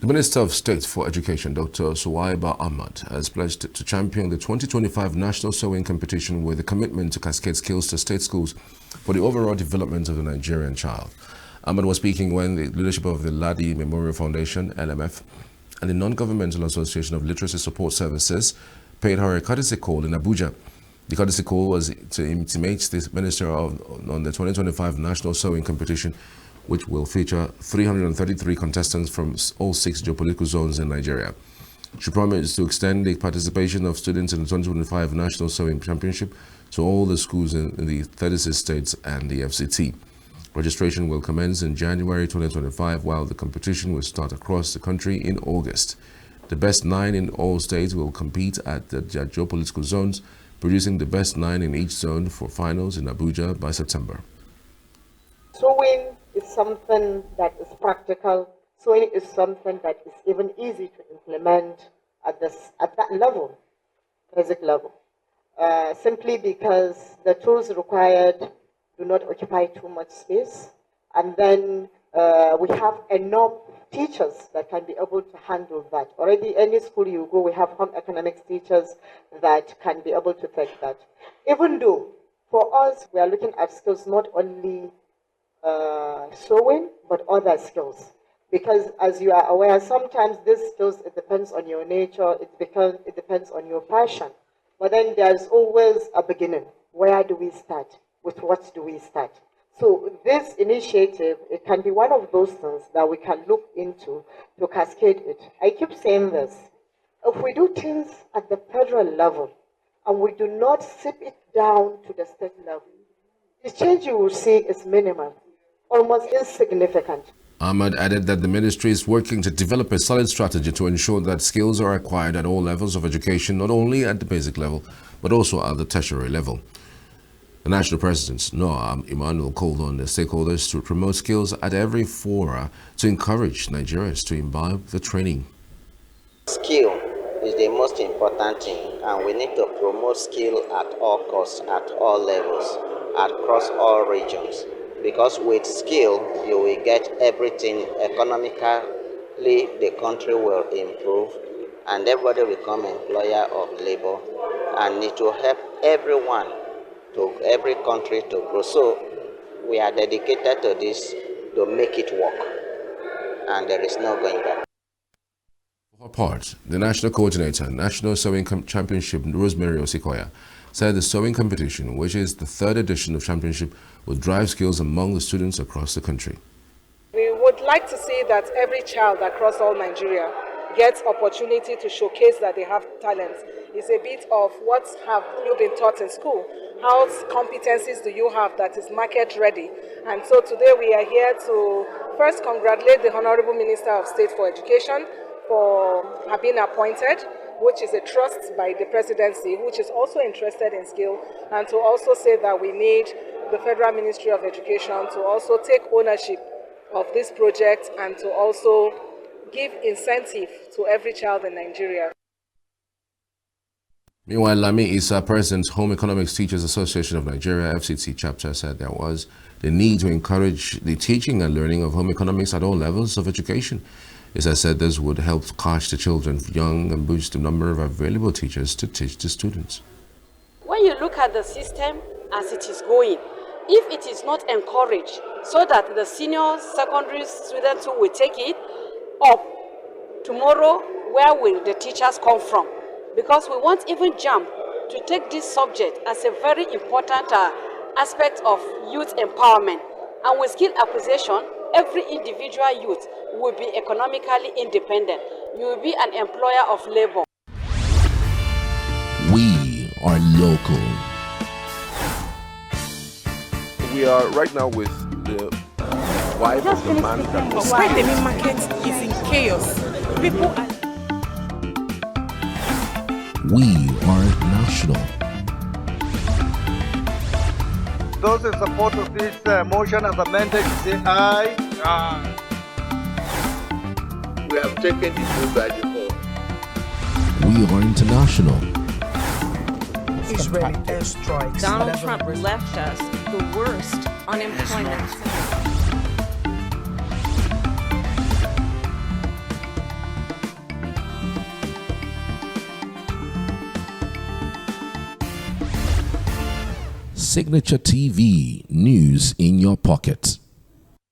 The Minister of State for Education, Dr. Suwaiba Ahmad, has pledged to champion the 2025 National Sewing Competition with a commitment to cascade skills to state schools for the overall development of the Nigerian child. Ahmad was speaking when the leadership of the Ladi Memorial Foundation, LMF, and the Non-Governmental Association of Literacy Support Services paid her a courtesy call in Abuja. The courtesy call was to intimate the Minister on the 2025 National Sewing Competition, which will feature 333 contestants from all 6 geopolitical zones in Nigeria. She promised to extend the participation of students in the 2025 National Sewing Championship to all the schools in the 36 states and the FCT. Registration will commence in January 2025, while the competition will start across the country in August. The best 9 in all states will compete at the geopolitical zones, producing the best 9 in each zone for finals in Abuja by September. Sewing is something that is practical. Sewing is something that is even easy to implement at that level, basic level, simply because the tools required do not occupy too much space, and then we have enough teachers that can be able to handle that. Already any school you go, we have home economics teachers that can be able to take that. Even though for us, we are looking at skills not only sewing, but other skills. Because as you are aware, sometimes these skills, it depends on your nature, it depends on your passion. But then there's always a beginning. Where do we start? With what do we start? So this initiative, it can be one of those things that we can look into to cascade it. I keep saying this. If we do things at the federal level and we do not sip it down to the state level, the change you will see is minimal, almost insignificant. Ahmad added that the ministry is working to develop a solid strategy to ensure that skills are acquired at all levels of education, not only at the basic level, but also at the tertiary level. The National President, Noah Emmanuel, called on the stakeholders to promote skills at every fora to encourage Nigerians to imbibe the training. Skill is the most important thing, and we need to promote skill at all costs, at all levels, across all regions. Because with skill, you will get everything. Economically, the country will improve, and everybody will become employer of labor, and it will help everyone, to every country to grow. So we are dedicated to this to make it work, and there is no going back. For her part, the National Coordinator, National Sewing Championship, Rosemary Osikoya, said the sewing competition, which is the 3rd edition of championship, will drive skills among the students across the country. We would like to see that every child across all Nigeria gets opportunity to showcase that they have talent. It's a bit of what have you been taught in school? How competencies do you have that is market ready? And so today we are here to first congratulate the Honorable Minister of State for Education for being appointed, which is a trust by the presidency, which is also interested in skill, and to also say that we need the Federal Ministry of Education to also take ownership of this project and to also give incentive to every child in Nigeria. Meanwhile, Lami Issa, President, Home Economics Teachers Association of Nigeria, FCT chapter, said there was the need to encourage the teaching and learning of home economics at all levels of education. Issa said this would help catch the children young and boost the number of available teachers to teach the students. When you look at the system as it is going, if it is not encouraged so that the senior secondary students who will take it up, tomorrow where will the teachers come from? Because we won't even jump to take this subject as a very important aspect of youth empowerment. And with skill acquisition, every individual youth will be economically independent. You will be an employer of labor. We are local. We are right now with the wife of the man that was... When the main market is in chaos, people are... We are national. Those in support of this motion as amended, say aye. Aye. We have taken the vote by default. We are international. Israeli airstrikes. Donald Trump left us the worst unemployment. Signature TV, news in your pocket.